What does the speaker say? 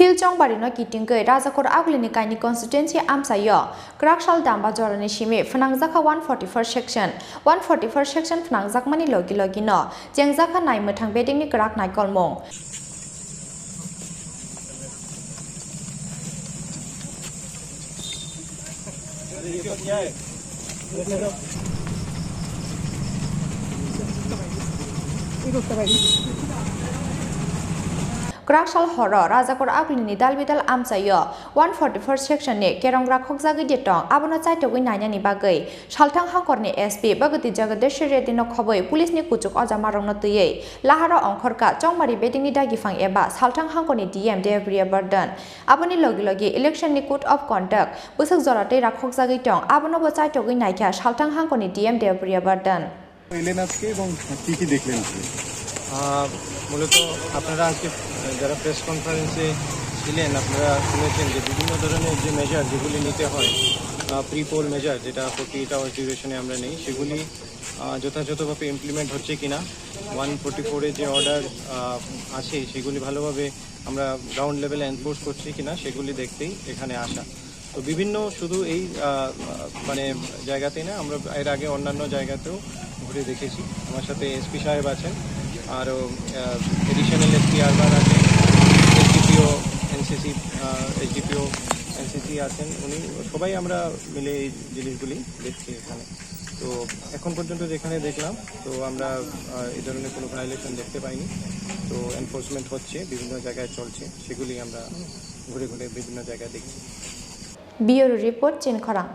Philchong barino kitingke Rajakor Aguli kaini constituency amsayo Kwrak shal damba jorani shimi Phwnagjakha 141st section 141st section Phwnagjakmani Logilogino Chengjakha Naimwthang Bedekni Kwrak Naikolmung Kwrak shal horo Rajakor Aguli ni dalbidal amsayo 141st section ni kerongra khokjagi detong abono chaitogui nainani bagai salthang hangkorni SP bagati jagadesh redino khoboi police ni kuchuk ajamarongno tuyei laharo ongkhorka chongmari bedingni dagifang eba salthang hangkorni DM Debriya burden aboni logilogi election ni code of conduct busuk joratei rakhokjagi tong abono bo chaitogui naikha salthang hangkorni DM Debriya burden এলেন আজকে এবং কি কি দেখলেন মূলত আপনারা আজকে যারা প্রেস কনফারেন্সে ছিলেন আপনারা শুনেছেন যে বিভিন্ন ধরনের যে মেজার যেগুলি নিতে হয় প্রি পোল মেজার যেটা 48 আওয়ার্স ডিউরেশনে আমরা নেই সেগুলি যথাযথভাবে ইমপ্লিমেন্ট হচ্ছে কিনা 144 এ যে অর্ডার আছে সেগুলি ভালোভাবে আমরা গ্রাউন্ড লেভেলে এনফোর্স করছি কিনা সেগুলি দেখতেই এখানে আসা তো বিভিন্ন শুধু এই মানে জায়গাতেই না আমরা এর আগে অন্যান্য জায়গাতেও ঘুরে দেখেছি আমার সাথে এসপি সাহেব আছেন আরও এডিশনাল এসপি আরবান আছেন এসডিপিও এনসিসি আছেন উনি সবাই আমরা মিলে এই জিনিসগুলি দেখছি এখানে তো এখন পর্যন্ত যেখানে দেখলাম তো আমরা এই ধরনের কোনো ভায়োলেশন দেখতে পাইনি তো এনফোর্সমেন্ট হচ্ছে বিভিন্ন জায়গায় চলছে সেগুলি আমরা ঘুরে ঘুরে বিভিন্ন জায়গায় দেখছি Bureau Report Chini Khorang